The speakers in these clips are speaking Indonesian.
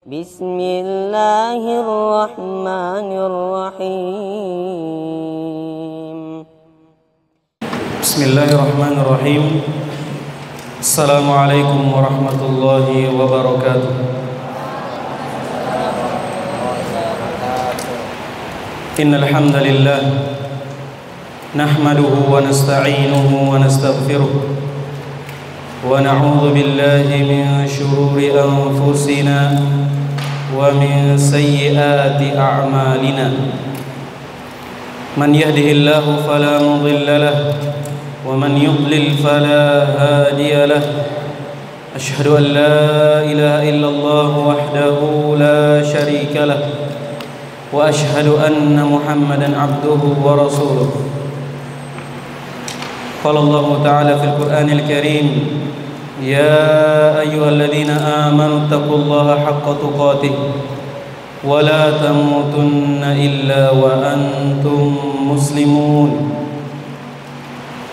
Bismillahirrahmanirrahim. Bismillahirrahmanirrahim. Assalamualaikum warahmatullahi wabarakatuh. Innal hamdalillah nahmaduhu wa nasta'inuhu wa nastaghfiruh wa na'udzu billahi min shururi anfusina wa min sayyiati a'malina. Man yahdihillahu fala mudilla lahu wa man yudlil fala hadiya lahu. Asyhadu an la ilaha illallah wahdahu la syarika lahu wa asyhadu anna Muhammadan abduhu wa rasuluh. Qala Allah ta'ala fil Qur'anil Karim, ya ayyuhalladzina amanu taqullaha haqqa tuqatih wa la tamutunna illa wa antum muslimun.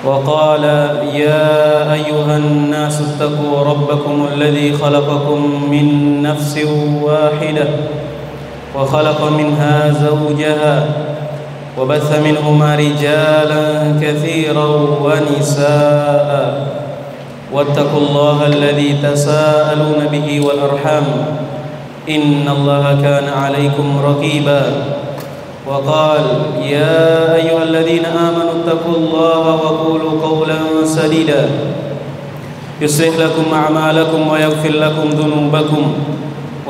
Wa qala ya ayyuhan nasu taqu rabbakum alladzi khalaqakum min nafsin wahidah wa khalaqa minha zawjaha wa batha minhuma rijalan katsiran wa nisaa wattaqullaha alladzi tasaaluna bihi wal arham innallaha kana 'alaikum raqiba. Wa qala ya ayyuhalladzina amanu taqullaha wa qulu qawlan sadida yuslih lakum a'malakum wa yaghfir lakum dhunubakum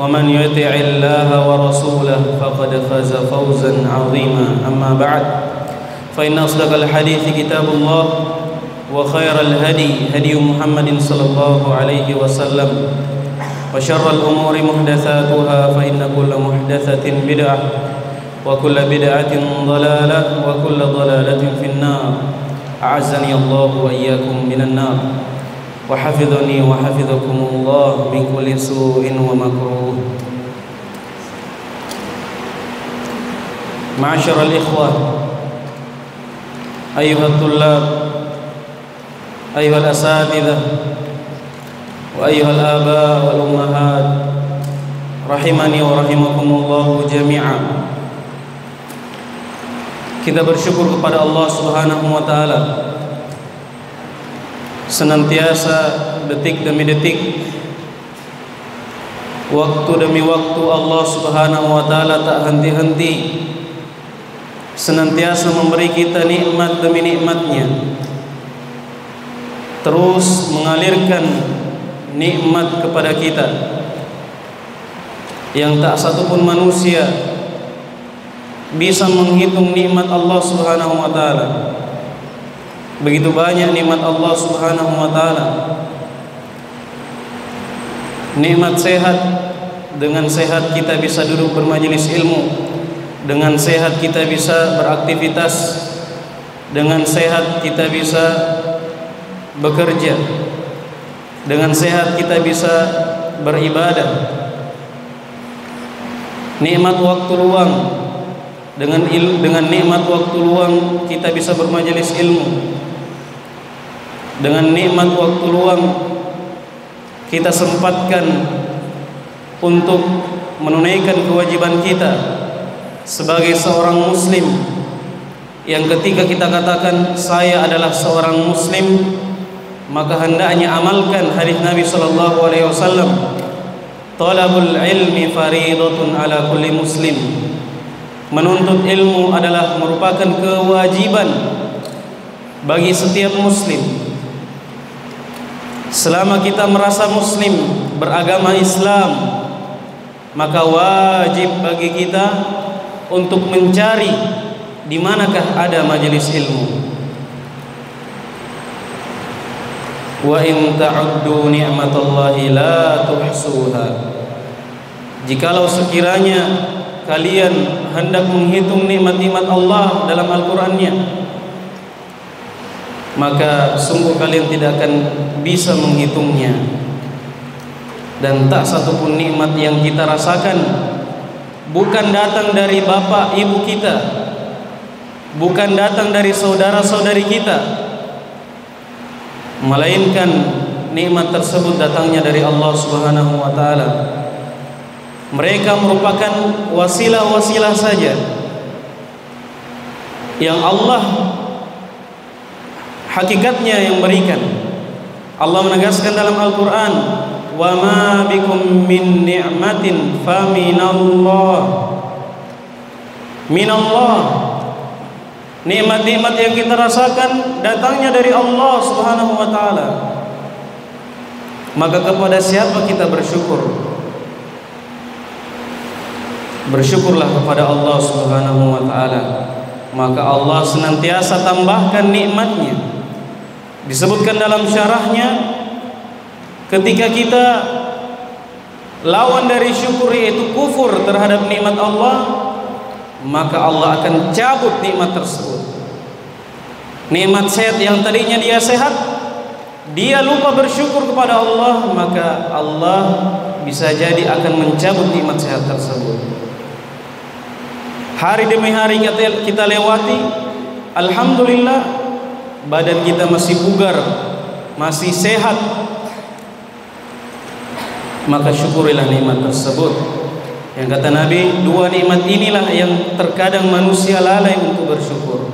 wa man yuti'illaha wa rasulahu faqad faza fawzan 'azima. Amma ba'd, fa inna asdaqal hadithi kitabullah wa khairal hadi hadi Muhammadin sallallahu alaihi wasallam wa syarral umuri muhdatsatuha fa inna kulla muhdatsatin bid'ah wa kulla bid'atin dhalalah wa kulla dhalalatin finnar. A'azzani Allah wa iyyakum minan nar wa hafidhani wa hafidhakumullah min kulli su'in wa makruh. Ma'asyiral ikhwah, ayyuhat tullab, ayyuhal asatidzah wa ayyuhal aba wal ummahat, rahimani wa rahimakumullah jami'an. Kita bersyukur kepada Allah Subhanahu wa taala, senantiasa detik demi detik, waktu demi waktu Allah Subhanahu wa taala tak henti-henti senantiasa memberi kita nikmat demi nikmatnya, terus mengalirkan nikmat kepada kita yang tak satupun manusia bisa menghitung nikmat Allah Subhanahu wa taala. Begitu banyak nikmat Allah Subhanahu wa taala. Nikmat sehat, dengan sehat kita bisa duduk bermajelis ilmu, dengan sehat kita bisa beraktivitas, dengan sehat kita bisa bekerja, dengan sehat kita bisa beribadah. Nikmat waktu luang, dengan nikmat waktu luang kita bisa bermajelis ilmu. Dengan nikmat waktu luang kita sempatkan untuk menunaikan kewajiban kita sebagai seorang muslim, yang ketika kita katakan saya adalah seorang muslim, maka hendaknya amalkan hadis Nabi sallallahu alaihi wasallam, talabul ilmi fariidatun ala kulli muslim. Menuntut ilmu adalah merupakan kewajiban bagi setiap muslim. Selama kita merasa muslim, beragama Islam, maka wajib bagi kita untuk mencari di manakah ada majelis ilmu. Wa in ta'uddu ni'matallahi la tuhsuha. Jikalau sekiranya kalian hendak menghitung nikmat-nikmat Allah dalam Al-Qur'annya, maka sungguh kalian tidak akan bisa menghitungnya. Dan tak satupun nikmat yang kita rasakan bukan datang dari bapak ibu kita, bukan datang dari saudara-saudari kita, melainkan nikmat tersebut datangnya dari Allah Subhanahu wa taala. Mereka merupakan wasilah-wasilah saja yang Allah hakikatnya yang berikan. Allah menegaskan dalam Al-Quran, wa ma bikum min ni'matin fa minallah. Minallah, nikmat-nikmat yang kita rasakan datangnya dari Allah Subhanahu wa taala. Maka kepada siapa kita bersyukur? Bersyukurlah kepada Allah Subhanahu wa taala. Maka Allah senantiasa tambahkan nikmatnya. Disebutkan dalam syarahnya, ketika kita lawan dari syukur yaitu kufur terhadap nikmat Allah, maka Allah akan cabut nikmat tersebut. Nikmat sehat yang tadinya dia sehat, dia lupa bersyukur kepada Allah, maka Allah bisa jadi akan mencabut nikmat sehat tersebut. Hari demi hari kita lewati, alhamdulillah badan kita masih bugar, masih sehat, maka syukurilah nikmat tersebut. Yang kata Nabi, dua nikmat inilah yang terkadang manusia lalai untuk bersyukur,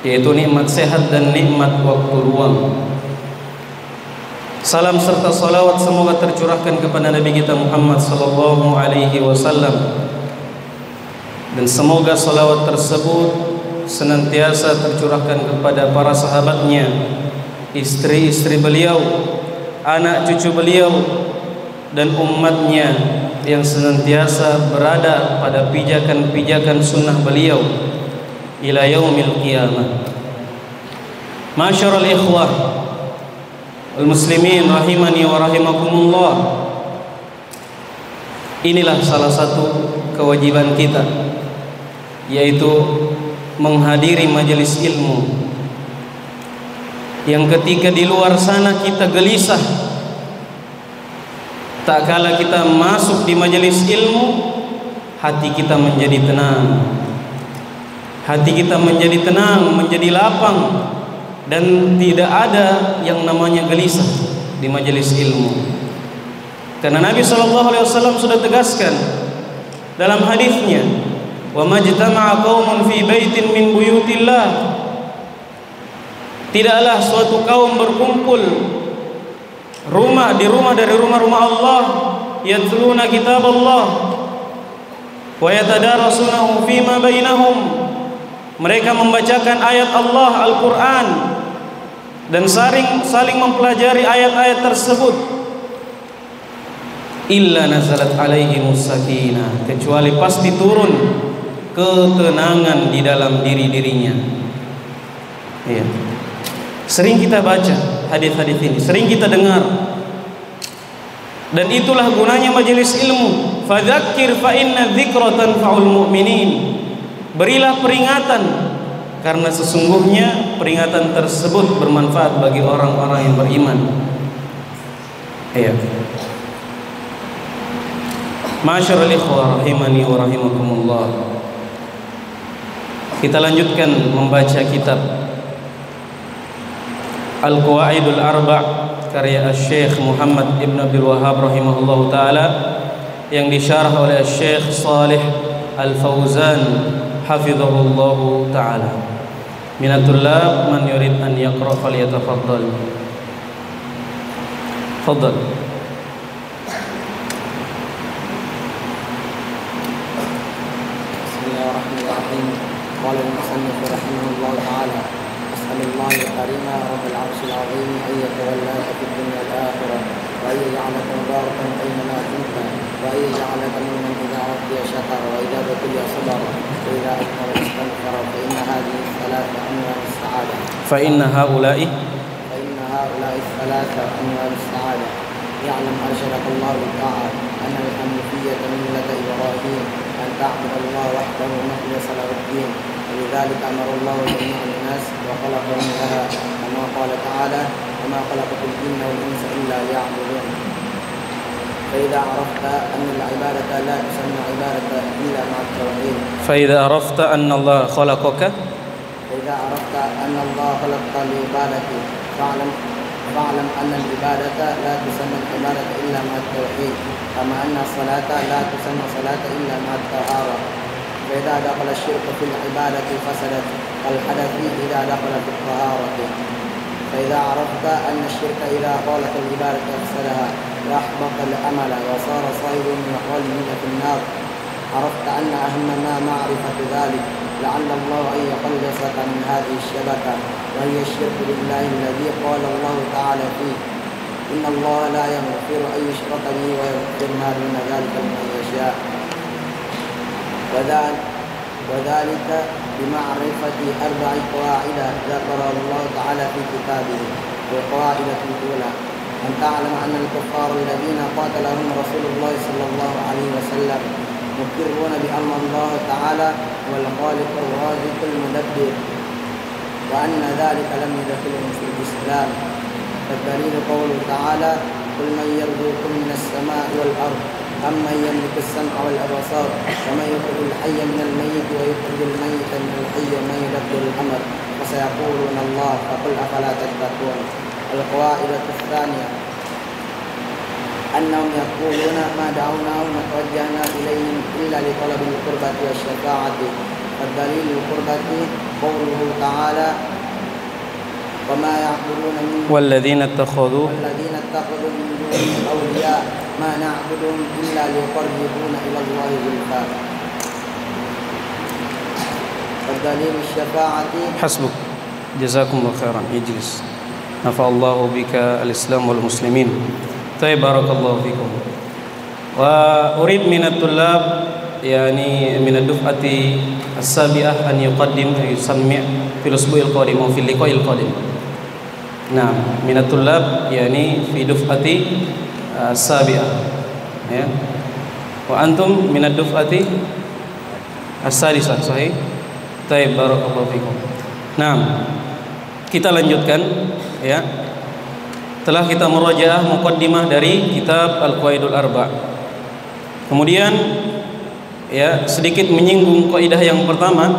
yaitu nikmat sehat dan nikmat waktu luang. Salam serta salawat semoga tercurahkan kepada Nabi kita Muhammad sallallahu alaihi wasallam, dan semoga salawat tersebut senantiasa tercurahkan kepada para sahabatnya, istri-istri beliau, anak cucu beliau, dan umatnya yang senantiasa berada pada pijakan-pijakan sunnah beliau ila yaumil qiyamah. Masyarul ikhwah wal muslimin rahimani wa rahimakumullah. Inilah salah satu kewajiban kita, yaitu menghadiri majelis ilmu. Yang ketika di luar sana kita gelisah, tak kala kita masuk di majelis ilmu, hati kita menjadi tenang. Hati kita menjadi tenang, menjadi lapang, dan tidak ada yang namanya gelisah di majelis ilmu. Karena Nabi SAW sudah tegaskan dalam hadisnya, wa majtama'a qaumun fi baitin min buyutillah, tidaklah suatu kaum berkumpul di rumah dari rumah-rumah Allah, yatluna kitab Allah wa yatadarasunahu fima bainahum, mereka membacakan ayat Allah Al-Quran dan saling mempelajari ayat-ayat tersebut, illa nazalat alaihimus sakinah, kecuali pasti turun ketenangan di dalam diri-dirinya. Ya. Sering kita baca hadis-hadis ini, sering kita dengar, dan itulah gunanya majelis ilmu. Fadzakir fa inna dzikra tanfa'ul mu'minin, berilah peringatan karena sesungguhnya peringatan tersebut bermanfaat bagi orang-orang yang beriman. Ya. Masyarul ikhwah rahimani wa rahimakumullah. Kita lanjutkan membaca kitab Al-Qawaidul Arba' karya Syekh Muhammad Ibn Abdul Wahhab rahimahullahu taala, yang disyarah oleh Syekh Shalih Al-Fauzan hafizahullahu taala. Minatullah man yurid an yaqra falyatafaddal. Faddal. قال المصنف رحمه الله تعالى: أسأل الله الكريم رب العرش العظيم أن يتولاك في الدنيا والآخرة، وأن يجعلك مباركا أينما كنت، وأن يجعلك ممن إذا رضي شكر وإذا بتلي صبر وإذا أكبر استغفر، فإن هذه الثلاثة أنواع السعادة. فإن هؤلاء الثلاثة أنواع السعادة. يعلم أرشدك الله بالطاعة أن الحنيفية ملة إبراهيم، أن تعبد الله وحده مخلصا له الدين، ولذلك أمر الله جميع الناس وخلقهم لها، كما قال تعالى: وما خلقت الجن والإنس إلا ليعبدون. فإذا عرفت أن العبادة لا تسمى عبادة إلا مع التوحيد. فإذا عرفت أن الله خلقك فإذا عرفت أن الله خلقك لعبادته، فاعلم فاعلم أن العبادة لا تسمى العبادة إلا مع التوحيد، كما أن الصلاة لا تسمى صلاة إلا مع الطهارة. فإذا دخل الشرك في العبادة فسدت، والحدث إذا دخل في الطهارة. فإذا عرفت أن الشرك إذا خالط العبادة أفسدها وأحبط العمل وصار صاحب من الخالدين في النار، عرفت أن أهم ما معرفة ذلك، لعل الله أن يخلصك من هذه الشبكة، وهي الشرك بالله الذي قال الله تعالى فيه: إن الله لا يغفر أن يشرك به ويغفر ما دون ذلك لمن يشاء. وذلك بمعرفة 4 قواعد ذكرها الله تعالى في كتابه. القاعدة الأولى: أن تعلم أن الكفار الذين قاتلهم رسول الله صلى الله عليه وسلم مقرون بأن الله تعالى هو الخالق الرازق المدبر، وأن ذلك لم يدخلهم في الإسلام. فالدليل قوله تعالى: قل من يرزقكم من السماء والأرض أمن يملك السمع والأبصار ومن يخرج الحي من الميت ويخرج الميت من الحي ومن يدبر الأمر فسيقولون الله فقل أفلا تتقون. القاعدة الثانية: أنهم يقولون ما دعوناهم وتوجهنا إليهم إلا لطلب القربة والشفاعة. والدليل القربة قوله تعالى: وما يعبدون من والذين اتخذوا من دونه أولياء ما نعبدهم إلا ليقربونا إلى الله زلفى. والدليل الشفاعة. حسبك جزاكم الله خيرا. اجلس. نفع الله بك الإسلام والمسلمين. طيب بارك الله فيكم. وأريد من الطلاب يعني من الدفعة السابعة أن يقدم يسمع في الأسبوع القادم أو في اللقاء القادم. نعم من الطلاب يعني في دفعة السابعة ya. وأنتم من الدفعة السادسة صحيح. طيب بارك الله فيكم. Nah, kita lanjutkan ya. Telah kita murajaah muqaddimah dari kitab Al-Qawaidul Arba'. Kemudian ya sedikit menyinggung kaidah yang pertama,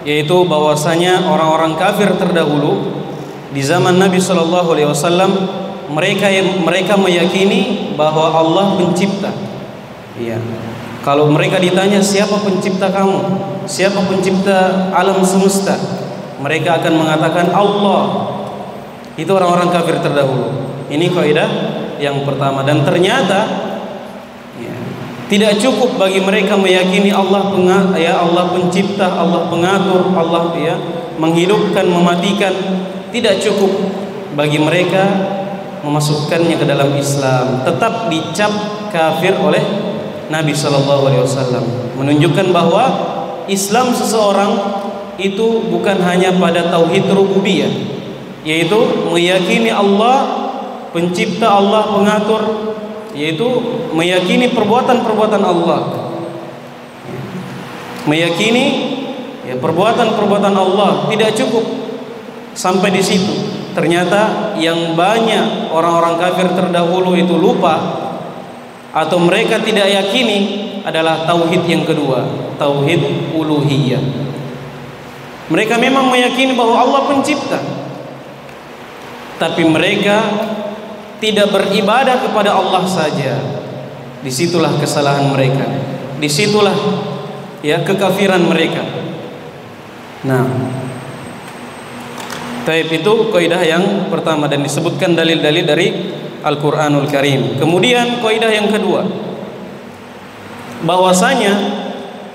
yaitu bahwasanya orang-orang kafir terdahulu di zaman Nabi Shallallahu Alaihi Wasallam mereka meyakini bahwa Allah pencipta. Iya. Kalau mereka ditanya siapa pencipta kamu, siapa pencipta alam semesta, mereka akan mengatakan Allah. Itu orang-orang kafir terdahulu. Ini kaidah yang pertama. Dan ternyata ya, tidak cukup bagi mereka meyakini Allah Allah pencipta, Allah pengatur, Allah ya menghidupkan, mematikan. Tidak cukup bagi mereka memasukkannya ke dalam Islam. Tetap dicap kafir oleh Nabi Shallallahu Alaihi Wasallam. Menunjukkan bahwa Islam seseorang itu bukan hanya pada tauhid rububiyah, yaitu meyakini Allah pencipta, Allah pengatur, yaitu meyakini perbuatan-perbuatan Allah, meyakini ya, perbuatan-perbuatan Allah. Tidak cukup sampai di situ. Ternyata yang banyak orang-orang kafir terdahulu itu lupa atau mereka tidak yakini adalah tauhid yang kedua, tauhid uluhiyah. Mereka memang meyakini bahwa Allah pencipta, tapi mereka tidak beribadah kepada Allah saja. Disitulah kesalahan mereka, disitulah ya kekafiran mereka. Nah, taib itu kaidah yang pertama dan disebutkan dalil-dalil dari Al-Qur'anul Karim. Kemudian kaidah yang kedua, bahwasanya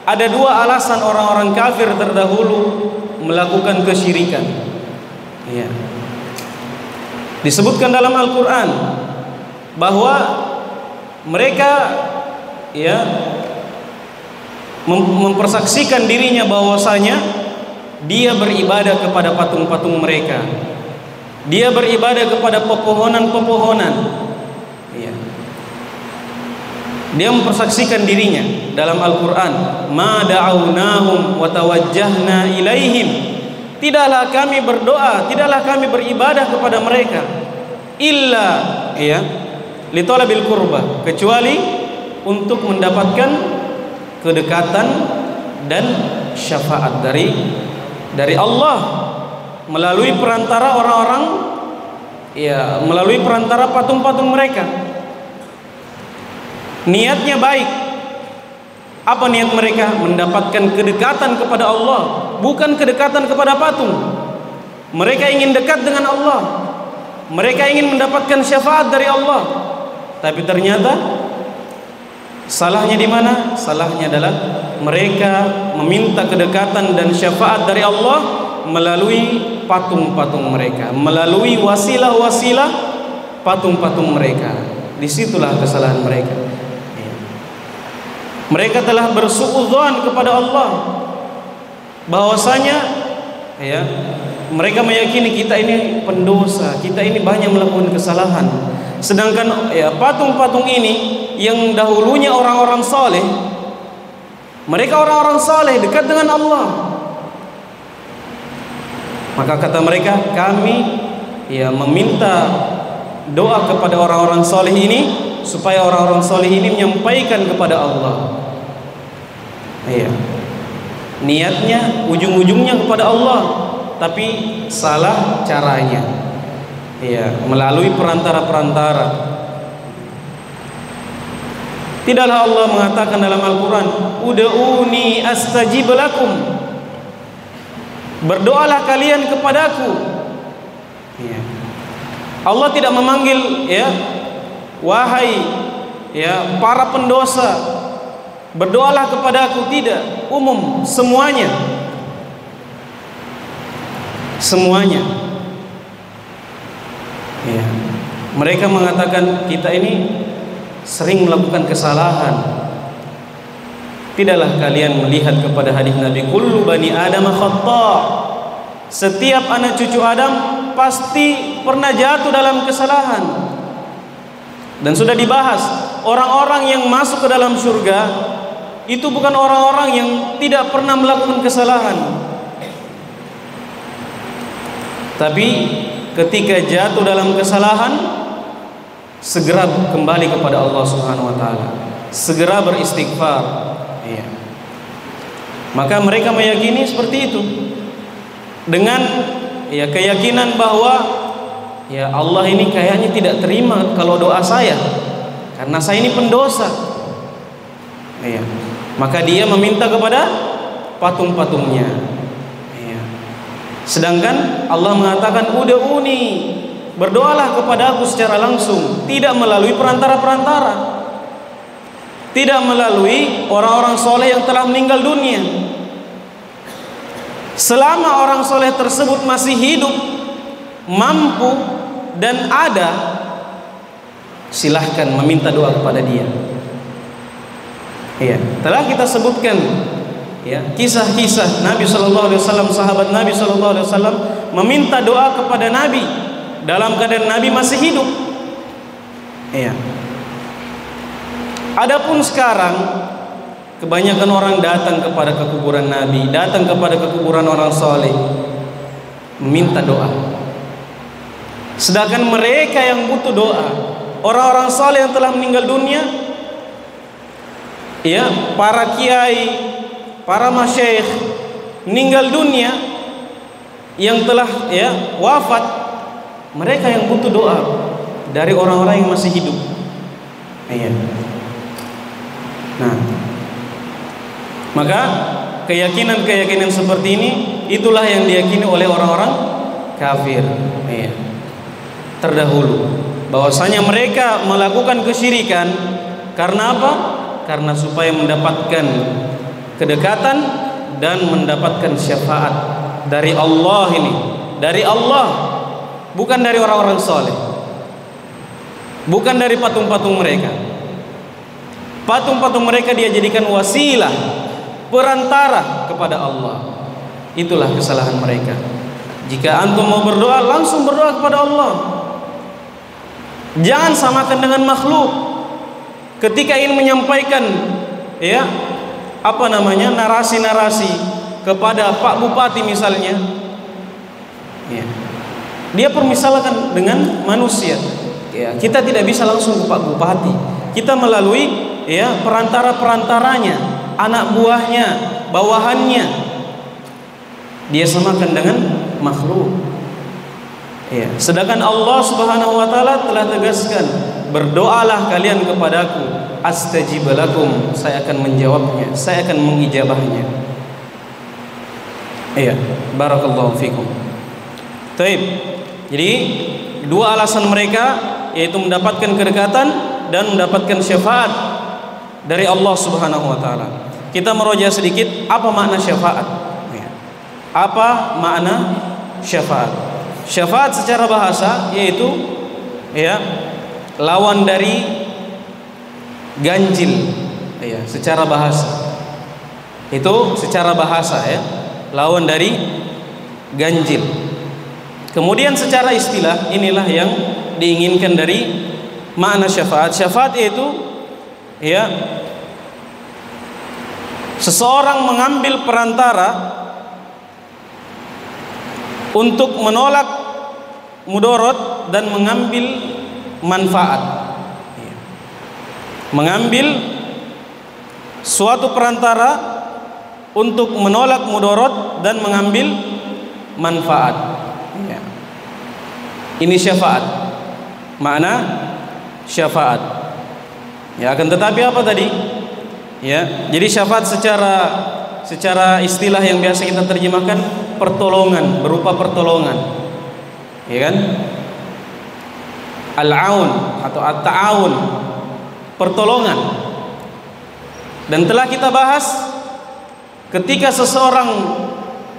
ada dua alasan orang-orang kafir terdahulu melakukan kesyirikan. Ya. Disebutkan dalam Al-Qur'an bahwa mereka ya mempersaksikan dirinya bahwasanya dia beribadah kepada patung-patung mereka. Dia beribadah kepada pepohonan-pepohonan. Ya. Dia mempersaksikan dirinya dalam Al-Qur'an, "Ma da'awnahum wa tawajjahna ilaihim." Tidaklah kami berdoa, tidaklah kami beribadah kepada mereka illa ya li talabil qurbah, kecuali untuk mendapatkan kedekatan dan syafaat dari Allah melalui perantara orang-orang ya melalui perantara patung-patung mereka. Niatnya baik. Apa niat mereka? Mendapatkan kedekatan kepada Allah, bukan kedekatan kepada patung. Mereka ingin dekat dengan Allah. Mereka ingin mendapatkan syafaat dari Allah. Tapi ternyata salahnya di mana? Salahnya adalah mereka meminta kedekatan dan syafaat dari Allah melalui patung-patung mereka, melalui wasilah-wasilah patung-patung mereka. Disitulah kesalahan mereka. Mereka telah bersuudzon kepada Allah bahwasanya ya, mereka meyakini kita ini pendosa, kita ini banyak melakukan kesalahan. Sedangkan ya, patung-patung ini yang dahulunya orang-orang saleh, mereka orang-orang saleh dekat dengan Allah. Maka kata mereka, kami ya meminta doa kepada orang-orang saleh ini supaya orang-orang saleh ini menyampaikan kepada Allah. Iya. Niatnya ujung-ujungnya kepada Allah, tapi salah caranya. Iya, melalui perantara-perantara. Tidaklah Allah mengatakan dalam Al-Qur'an, "Ud'uni astajib lakum." Berdoalah kalian kepadaku. Iya. Allah tidak memanggil ya, wahai ya para pendosa, berdoalah kepadaku, tidak, umum semuanya. Semuanya. Ya. Mereka mengatakan kita ini sering melakukan kesalahan. Tidaklah kalian melihat kepada hadis Nabi, kullu bani Adam khata'. Setiap anak cucu Adam pasti pernah jatuh dalam kesalahan. Dan sudah dibahas, orang-orang yang masuk ke dalam surga itu bukan orang-orang yang tidak pernah melakukan kesalahan, tapi ketika jatuh dalam kesalahan segera kembali kepada Allah Subhanahu wa taala, segera beristighfar. Iya. Maka mereka meyakini seperti itu dengan ya keyakinan bahwa ya Allah ini kayaknya tidak terima kalau doa saya karena saya ini pendosa. Iya. Maka dia meminta kepada patung-patungnya. Iya. Sedangkan Allah mengatakan ud'uni, berdoalah kepada aku secara langsung, tidak melalui perantara-perantara, tidak melalui orang-orang soleh yang telah meninggal dunia. Selama orang soleh tersebut masih hidup, mampu dan ada, silahkan meminta doa kepada dia. Iya, telah kita sebutkan ya kisah-kisah Nabi Shallallahu Alaihi Wasallam, sahabat Nabi Shallallahu Alaihi Wasallam meminta doa kepada Nabi dalam keadaan Nabi masih hidup. Iya. Adapun sekarang kebanyakan orang datang kepada kekuburan Nabi, datang kepada kekuburan orang soleh, meminta doa. Sedangkan mereka yang butuh doa, orang-orang soleh yang telah meninggal dunia, ya para kiai, para masyayikh meninggal dunia, yang telah ya wafat, mereka yang butuh doa dari orang-orang yang masih hidup. Iya. Nah, maka keyakinan-keyakinan seperti ini itulah yang diyakini oleh orang-orang kafir ya, terdahulu, bahwasanya mereka melakukan kesyirikan karena apa? Karena supaya mendapatkan kedekatan dan mendapatkan syafaat dari Allah ini, dari Allah, bukan dari orang-orang soleh, bukan dari patung-patung mereka. Patung-patung mereka dia jadikan wasilah, perantara kepada Allah. Itulah kesalahan mereka. Jika antum mau berdoa, langsung berdoa kepada Allah. Jangan samakan dengan makhluk. Ketika ingin menyampaikan ya narasi-narasi kepada Pak Bupati misalnya, ya, dia permisalkan dengan manusia. Ya, kita tidak bisa langsung ke Pak Bupati. Kita melalui ya perantara-perantaranya, anak buahnya, bawahannya. Dia samakan dengan makhluk. Ya, sedangkan Allah Subhanahu wa taala telah tegaskan, berdoalah kalian kepadaku, astajib lakum, saya akan menjawabnya, saya akan mengijabahnya. Iya, barakallahu fikum. Taib. Jadi dua alasan mereka yaitu mendapatkan kedekatan dan mendapatkan syafaat dari Allah Subhanahu wa taala. Kita meroja sedikit apa makna syafaat. Ya. Apa makna syafaat? Syafaat secara bahasa yaitu ya lawan dari ganjil. Ya, secara bahasa. Itu secara bahasa ya, lawan dari ganjil. Kemudian secara istilah inilah yang diinginkan dari makna syafaat. Syafaat yaitu ya seseorang mengambil perantara untuk menolak mudarat dan mengambil manfaat. Mengambil suatu perantara untuk menolak mudarat dan mengambil manfaat. Ini syafaat. Makna syafaat. Ya, akan tetapi apa tadi? Ya, jadi syafaat secara istilah yang biasa kita terjemahkan pertolongan, berupa pertolongan. Ya kan? Al-aun atau at-ta'awun, pertolongan. Dan telah kita bahas ketika seseorang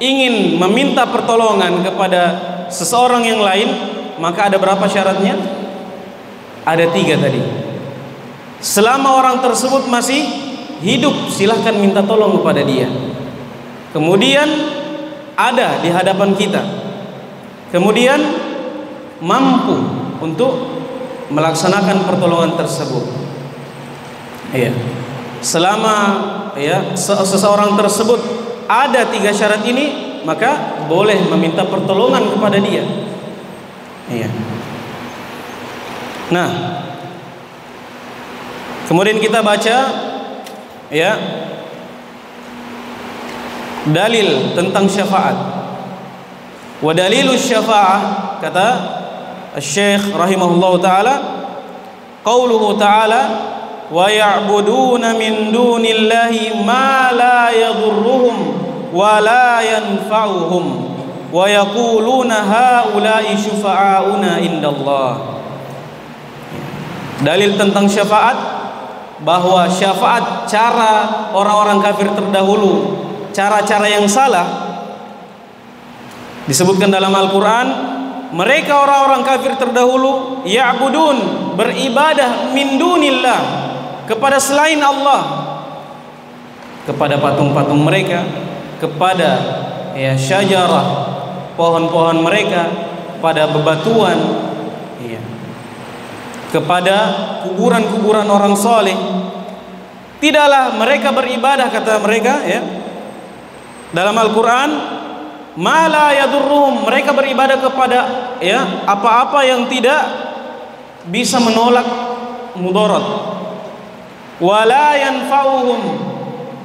ingin meminta pertolongan kepada seseorang yang lain, maka ada berapa syaratnya? Ada 3 tadi. Selama orang tersebut masih hidup, silahkan minta tolong kepada dia. Kemudian ada di hadapan kita, kemudian mampu untuk melaksanakan pertolongan tersebut. Iya. Selama ya seseorang tersebut ada 3 syarat ini, maka boleh meminta pertolongan kepada dia. Iya. Nah, kemudian kita baca ya dalil tentang syafaat. Wa dalilus syafa'ah, kata Syekh rahimahullah taala, qauluhu taala wa ya'buduna min dunillahi ma la yadhurruhum wa la yanfa'uhum wa yaquluna haula'i syufa'auna indallah. Dalil tentang syafaat, bahwa syafaat cara orang-orang kafir terdahulu, cara-cara yang salah disebutkan dalam Al-Quran. Mereka orang-orang kafir terdahulu ya'budun, beribadah min dunillah, kepada selain Allah, kepada patung-patung mereka, kepada ya syajarah, pohon-pohon mereka, pada bebatuan, ya, kepada kuburan-kuburan orang soleh. Tidaklah mereka beribadah, kata mereka ya dalam Al-Quran, ma la yadurruhum, mereka beribadah kepada ya apa-apa yang tidak bisa menolak mudarat, wala yanfa'uhum,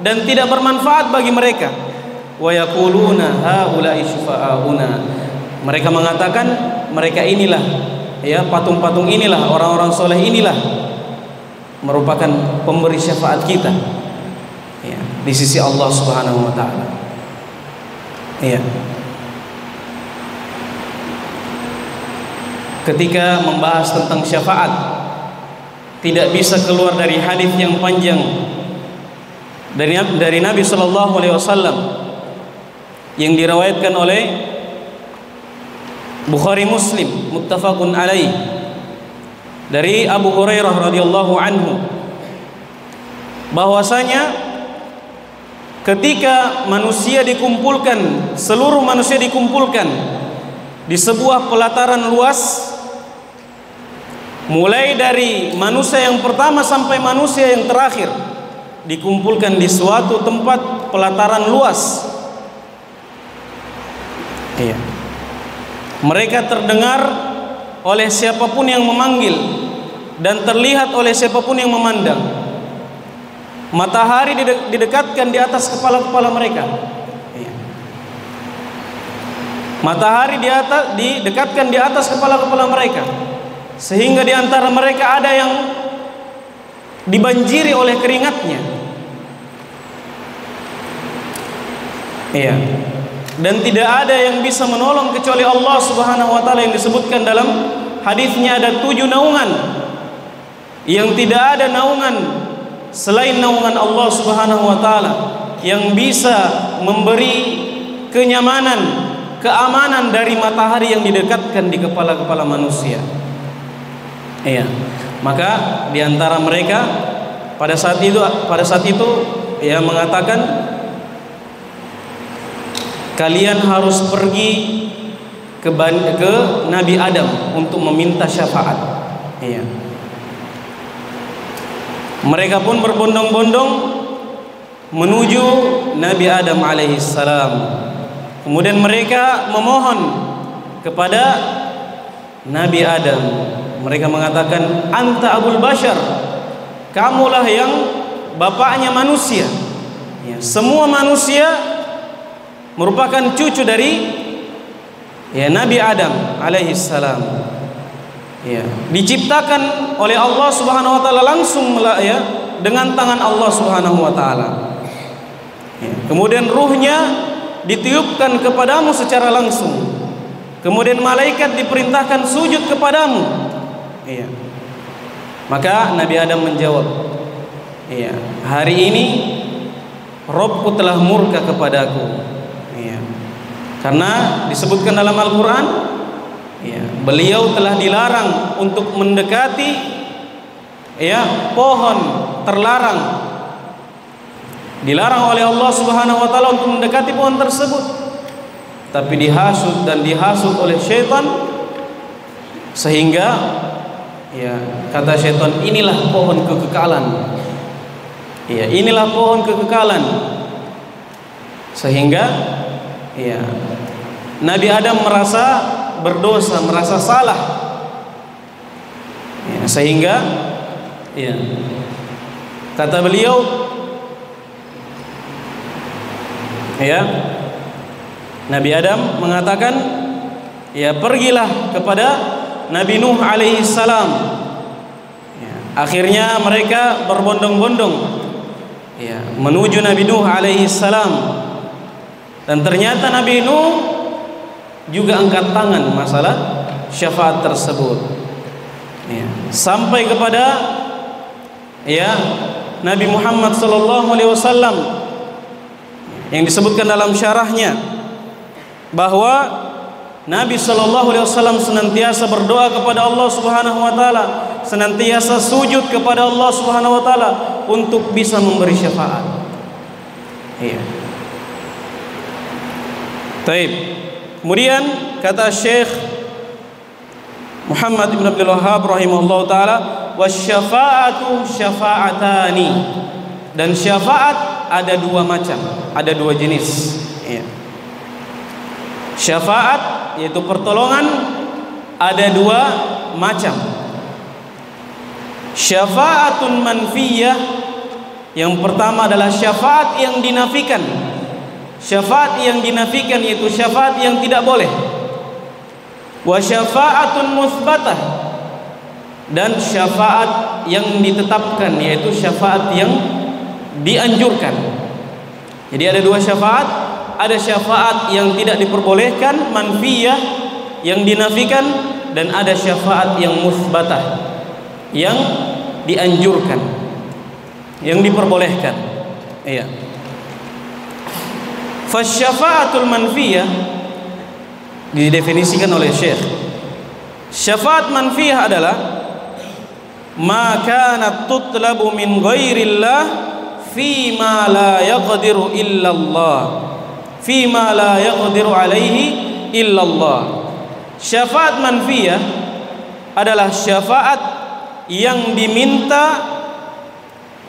dan tidak bermanfaat bagi mereka. Wa yaquluna haula'i syufa'auna, mereka mengatakan mereka inilah ya patung-patung inilah, orang-orang soleh inilah merupakan pemberi syafaat kita ya di sisi Allah Subhanahu wa taala. Ya. Ketika membahas tentang syafaat, tidak bisa keluar dari hadis yang panjang dari Nabi sallallahu alaihi wasallam yang diriwayatkan oleh Bukhari Muslim, muttafaqun alaih, dari Abu Hurairah radhiyallahu anhu, bahwasanya ketika manusia dikumpulkan, seluruh manusia dikumpulkan di sebuah pelataran luas, mulai dari manusia yang pertama sampai manusia yang terakhir, dikumpulkan di suatu tempat pelataran luas. Iya. Mereka terdengar oleh siapapun yang memanggil dan terlihat oleh siapapun yang memandang. Matahari didekatkan di atas kepala-kepala mereka. Matahari didekatkan di atas kepala-kepala mereka, sehingga di antara mereka ada yang dibanjiri oleh keringatnya. Iya. Dan tidak ada yang bisa menolong kecuali Allah Subhanahu wa taala, yang disebutkan dalam hadisnya ada 7 naungan, yang tidak ada naungan selain naungan Allah Subhanahu wa taala yang bisa memberi kenyamanan, keamanan dari matahari yang didekatkan di kepala-kepala manusia. Iya. Maka di antara mereka pada saat itu ya mengatakan, kalian harus pergi ke Nabi Adam untuk meminta syafaat. Iya. Mereka pun berbondong-bondong menuju Nabi Adam alaihissalam. Kemudian mereka memohon kepada Nabi Adam. Mereka mengatakan, anta abul bashar, kamulah yang bapaknya manusia. Ya, semua manusia merupakan cucu dari Nabi Adam alaihissalam. Ya, diciptakan oleh Allah Subhanahu wa taala langsung dengan tangan Allah Subhanahu wa taala. Ya, kemudian ruhnya ditiupkan kepadamu secara langsung. Kemudian malaikat diperintahkan sujud kepadamu. Iya. Maka Nabi Adam menjawab, iya, hari ini Rabbku telah murka kepadaku. Iya. Karena disebutkan dalam Al-Quran, iya, beliau telah dilarang untuk mendekati pohon terlarang. Dilarang oleh Allah Subhanahu wa taala untuk mendekati pohon tersebut. Tapi dihasut oleh syaitan, sehingga kata syaitan, inilah pohon kekekalan. Ya, inilah pohon kekekalan. Sehingga Nabi Adam merasa berdosa, merasa salah. Sehingga kata beliau, Nabi Adam mengatakan, pergilah kepada Nabi Nuh alaihi salam. Akhirnya mereka berbondong-bondong menuju Nabi Nuh alaihi salam. Dan ternyata Nabi Nuh juga angkat tangan masalah syafaat tersebut. Sampai kepada Nabi Muhammad sallallahu alaihi wasallam, yang disebutkan dalam syarahnya bahwa Nabi sallallahu alaihi wasallam senantiasa berdoa kepada Allah Subhanahu wa taala, senantiasa sujud kepada Allah Subhanahu wa taala untuk bisa memberi syafaat. Iya. Baik. Kemudian kata Syekh Muhammad ibn Abdul Wahhab rahimahullahu taala, wasyafa'atu syafa'atani. Dan syafaat ada 2 macam, ada 2 jenis. Ya. Syafaat yaitu pertolongan ada 2 macam. Syafa'atun manfiyah, yang pertama adalah syafaat yang dinafikan. Syafaat yang dinafikan yaitu syafaat yang tidak boleh. Wa syafa'atun musbatah, dan syafaat yang ditetapkan yaitu syafaat yang dianjurkan. Jadi ada 2 syafaat, ada syafaat yang tidak diperbolehkan, manfiyah, yang dinafikan, dan ada syafaat yang musbatah, yang dianjurkan, yang diperbolehkan. Iya. Fasyafa'atul manfiyah didefinisikan oleh Syekh. Syafaat manfiyah adalah ma kanat tutlabu min ghairillah fima la yaqdiru illallah, fima la yaqdiru alaihi illallah. Syafaat manfiyah adalah syafaat yang diminta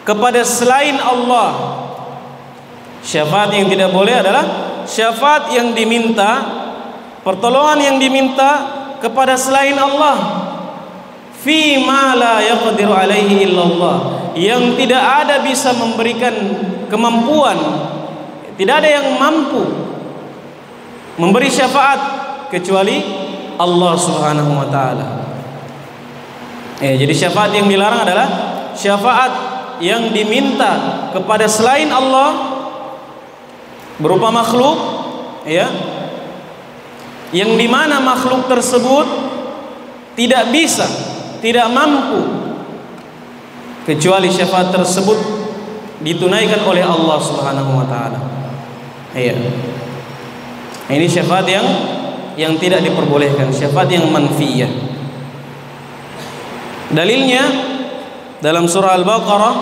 kepada selain Allah. Syafaat yang tidak boleh adalah syafaat yang diminta, pertolongan yang diminta kepada selain Allah. Fima la yaqdiru alaihi illallah, yang tidak ada bisa memberikan kemampuan, tidak ada yang mampu memberi syafaat kecuali Allah Subhanahu wa taala. Jadi syafaat yang dilarang adalah syafaat yang diminta kepada selain Allah berupa makhluk, ya, yang dimana makhluk tersebut tidak bisa, tidak mampu kecuali syafaat tersebut ditunaikan oleh Allah Subhanahu wa taala. Iya. Ini syafaat yang tidak diperbolehkan, syafaat yang manfiyah. Dalilnya dalam surah Al-Baqarah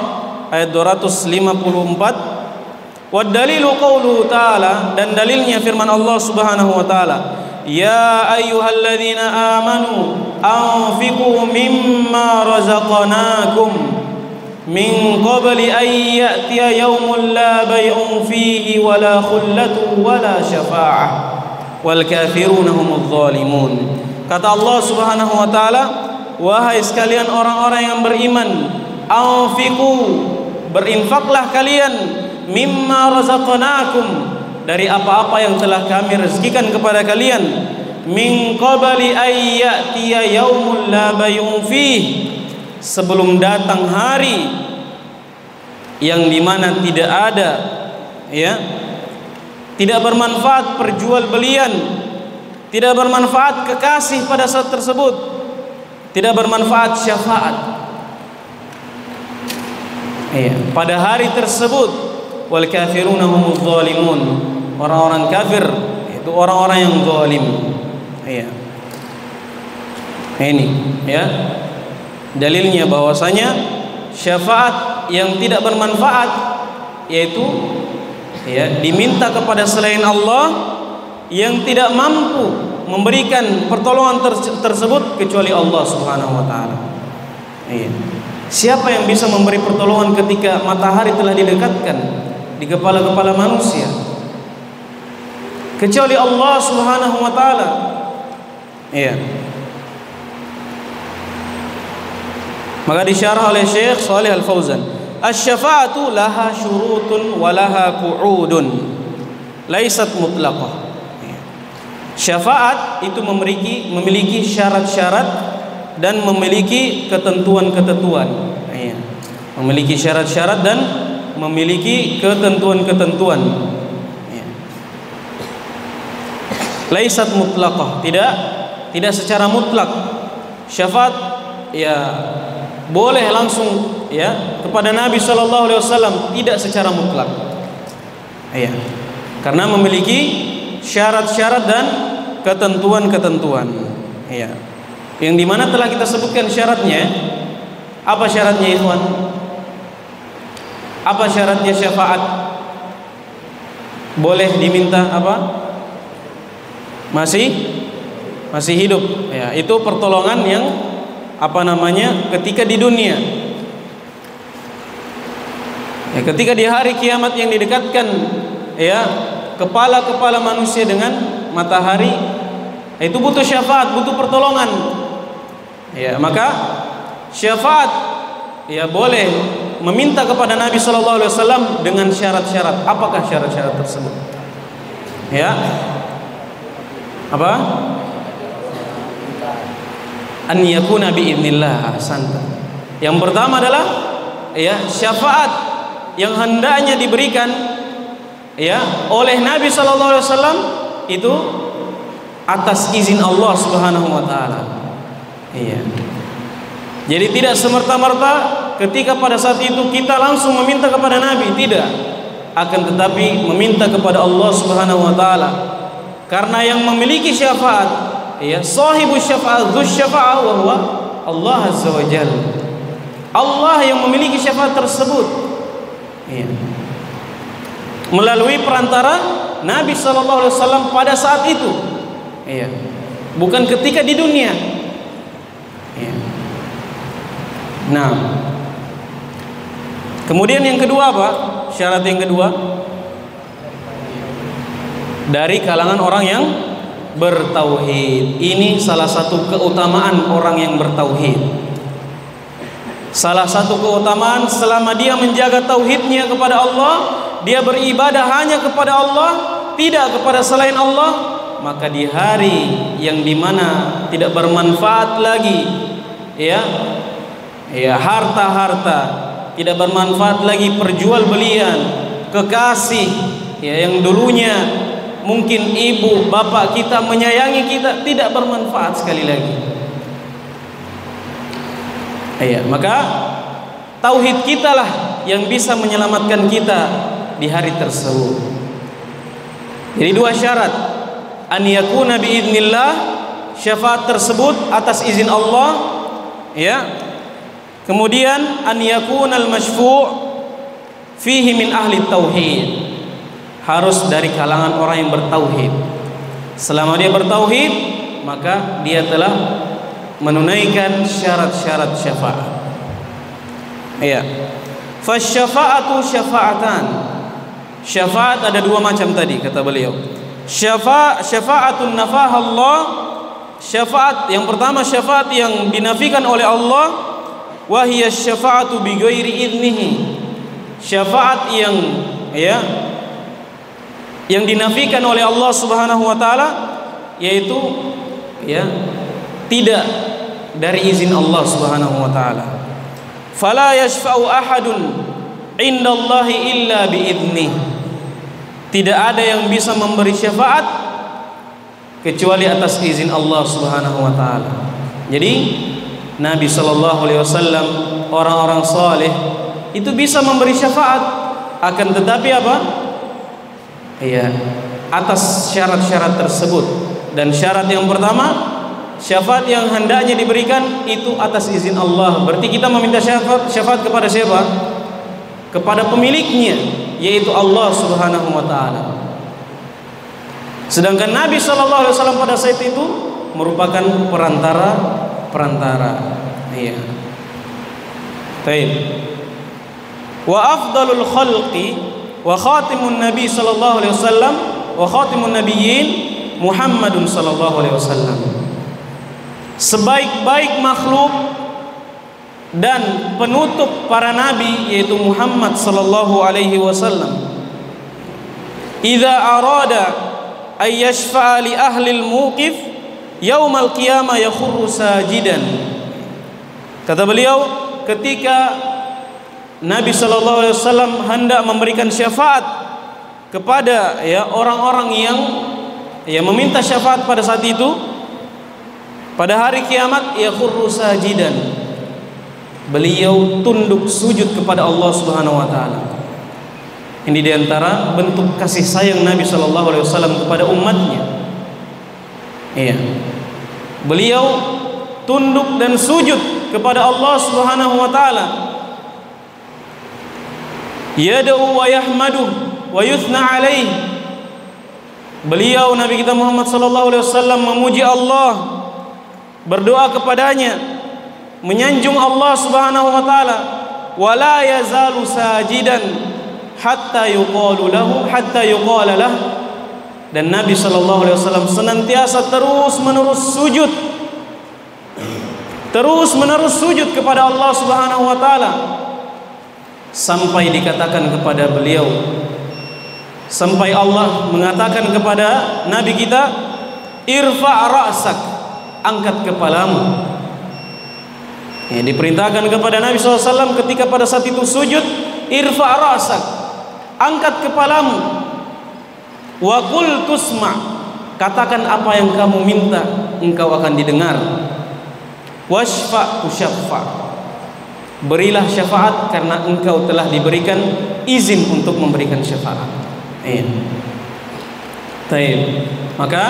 ayat 254, wa dalilu qauluhu ta'ala, dan dalilnya firman Allah Subhanahu wa taala, ya ayyuhalladzina amanu anfiqu mimma razaqnakum min qabli an ya'tiya yawmun la bay'un fihi wala khullatun wala syafa'ah wal kafiruna humudz zalimun. Kata Allah Subhanahu wa taala, wahai sekalian orang-orang yang beriman, anfiqu, berinfaklah kalian, mimma razaqnakum, dari apa-apa yang telah kami rezekikan kepada kalian, min qabli ay ya'tiya yaumun la bay'un fih, sebelum datang hari yang dimana tidak ada, ya, tidak bermanfaat perjualbelian, tidak bermanfaat kekasih pada saat tersebut, tidak bermanfaat syafaat. Pada hari tersebut, wal kafiruna humudz zalimun, orang-orang kafir itu orang-orang yang zalim. Ini ya dalilnya bahwasanya syafaat yang tidak bermanfaat, yaitu ya diminta kepada selain Allah yang tidak mampu memberikan pertolongan tersebut kecuali Allah Subhanahu wa taala. Siapa yang bisa memberi pertolongan ketika matahari telah didekatkan di kepala-kepala manusia kecuali Allah Subhanahu wa taala? Maka disyarah oleh Syekh Shalih Al-Fauzan, asy-syafa'atu laha syurutun wa laha qu'udun laisat mutlaqah. Syafaat itu memiliki syarat-syarat dan memiliki ketentuan-ketentuan. Memiliki syarat-syarat dan memiliki ketentuan-ketentuan. Laisat mutlaqah, tidak secara mutlak. Syafaat ya boleh langsung ya kepada Nabi sallallahu alaihi wasallam, tidak secara mutlak. Karena memiliki syarat-syarat dan ketentuan-ketentuan. Yang dimana telah kita sebutkan syaratnya. Apa syaratnya, ikhwan? Apa syaratnya syafaat? Boleh diminta apa? Masih hidup. Itu pertolongan yang ketika di dunia. Ketika di hari kiamat yang didekatkan kepala-kepala manusia dengan matahari, itu butuh syafaat, butuh pertolongan. Maka syafaat boleh meminta kepada Nabi sallallahu alaihi wasallam dengan syarat-syarat. Apakah syarat-syarat tersebut? Apa? An yakuna bi idznillah. Yang pertama adalah syafaat yang hendaknya diberikan oleh Nabi sallallahu alaihi wasallam itu atas izin Allah Subhanahu wa taala. Jadi tidak semerta-merta ketika pada saat itu kita langsung meminta kepada Nabi, tidak. Akan tetapi meminta kepada Allah Subhanahu wa taala. Karena yang memiliki syafaat, sahibus syafa'ah, dzus syafa'ah wa huwa Allah azza wa jalla. Allah yang memiliki syafaat tersebut. Melalui perantara Nabi sallallahu alaihi wasallam pada saat itu. Bukan ketika di dunia. Nah, kemudian yang kedua apa? Syarat yang kedua, dari kalangan orang yang bertauhid. Ini salah satu keutamaan orang yang bertauhid. Salah satu keutamaan selama dia menjaga tauhidnya kepada Allah, dia beribadah hanya kepada Allah, tidak kepada selain Allah, maka di hari yang dimana tidak bermanfaat lagi harta-harta, tidak bermanfaat lagi perjualbelian, kekasih yang dulunya mungkin ibu bapak kita menyayangi kita, tidak bermanfaat sekali lagi. Maka tauhid kita lah yang bisa menyelamatkan kita di hari tersebut. Jadi dua syarat, an yakuna biidznillah, syafaat tersebut atas izin Allah, kemudian an yakunal masyfu' fihi min ahli tauhid, harus dari kalangan orang yang bertauhid. Selama dia bertauhid, maka dia telah menunaikan syarat-syarat syafaat. Fasyafa'atu syafa'atan. Syafaat ada dua macam tadi kata beliau. Syafa'atun nafaha Allah. Syafaat yang pertama, syafaat yang dinafikan oleh Allah, wa hiya syafa'atu bi ghairi idnihi. Syafaat yang dinafikan oleh Allah Subhanahu wa taala, yaitu tidak dari izin Allah Subhanahu wa taala. Fala yashfa'u ahadun indallahi illa biidnih. Tidak ada yang bisa memberi syafaat kecuali atas izin Allah Subhanahu wa taala. Jadi Nabi sallallahu alaihi wasallam, orang-orang saleh itu bisa memberi syafaat, akan tetapi atas syarat-syarat tersebut. Dan syarat yang pertama, syafaat yang hendaknya diberikan itu atas izin Allah. Berarti kita meminta syafaat kepada siapa? Kepada pemiliknya, yaitu Allah Subhanahu wa taala. Sedangkan Nabi sallallahu alaihi wasallam pada saat itu merupakan perantara. Baik. Wa afdalul khalqi wa khatimun nabi sallallahu alaihi wasallam wa khatimun nabiyyin Muhammadun sallallahu alaihi wasallam. Sebaik-baik makhluk dan penutup para nabi yaitu Muhammad sallallahu alaihi wasallam. Idza arada ay yashfa'a li ahli al-mawqif yaumal qiyamah yakhurru sajidan. Kata beliau, ketika Nabi sallallahu alaihi wasallam hendak memberikan syafaat kepada orang-orang yang meminta syafaat pada saat itu, pada hari kiamat, yakhurru sajidan. Beliau tunduk sujud kepada Allah Subhanahu wa taala. Ini diantara bentuk kasih sayang Nabi sallallahu alaihi wasallam kepada umatnya. Beliau tunduk dan sujud kepada Allah Subhanahu wa taala. Yad'u wa yahmadu wa yuthna alaih. Beliau Nabi kita Muhammad sallallahu alaihi wasallam memuji Allah, berdoa kepadanya, menyanjung Allah Subhanahu wa taala, wala yazalu sajidan hatta yuqala lah. Dan Nabi sallallahu alaihi wasallam senantiasa terus-menerus sujud kepada Allah Subhanahu wa taala, sampai dikatakan kepada beliau, sampai Allah mengatakan kepada Nabi kita, irfa' ra'sak, angkat kepalamu. Diperintahkan kepada Nabi SAW ketika pada saat itu sujud, irfa' ra'sak, angkat kepalamu. Wa qul tusma', katakan apa yang kamu minta, engkau akan didengar. Washfa' tushaffa', berilah syafaat karena engkau telah diberikan izin untuk memberikan syafaat. Maka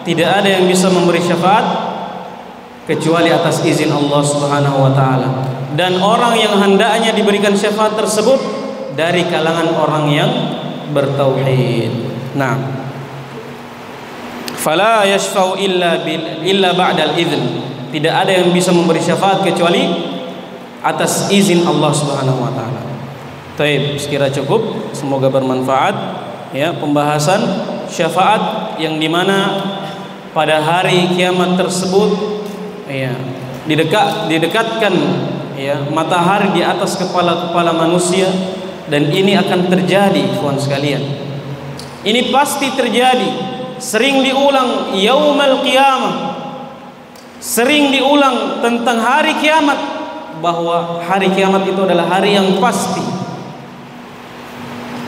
tidak ada yang bisa memberi syafaat kecuali atas izin Allah Subhanahu wa taala. Dan orang yang hendaknya diberikan syafaat tersebut dari kalangan orang yang bertauhid. Nah, fala yashfa'u illa ba'dal idzn. Tidak ada yang bisa memberi syafaat kecuali atas izin Allah Subhanahu wa taala. Baik, sekira cukup, semoga bermanfaat pembahasan syafaat yang dimana pada hari kiamat tersebut didekatkan matahari di atas kepala-kepala manusia, dan ini akan terjadi kawan sekalian. Ini pasti terjadi sering diulang yaumul qiyamah, sering diulang tentang hari kiamat, bahwa hari kiamat itu adalah hari yang pasti.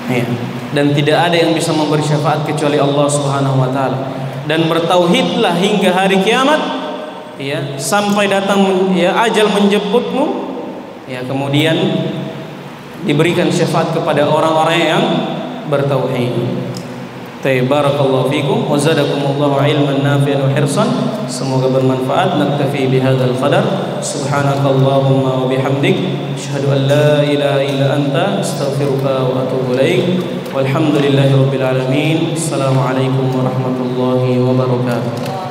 Ya. Dan tidak ada yang bisa memberi syafaat kecuali Allah Subhanahu wa taala. Dan bertauhidlah hingga hari kiamat, ya, sampai datang ya ajal menjemputmu, ya, kemudian diberikan syafaat kepada orang-orang yang bertauhid. Barakallahu fikum wa zadakumullahu ilman nafi'an wa hirsan. Semoga bermanfaat. Naktafi bihadzal qadar. Subhanakallahumma wa bihamdik, asyhadu an la ilaha illa anta, astaghfiruka wa atubu ilaik. Walhamdulillahirabbil alamin. Assalamualaikum warahmatullahi wabarakatuh.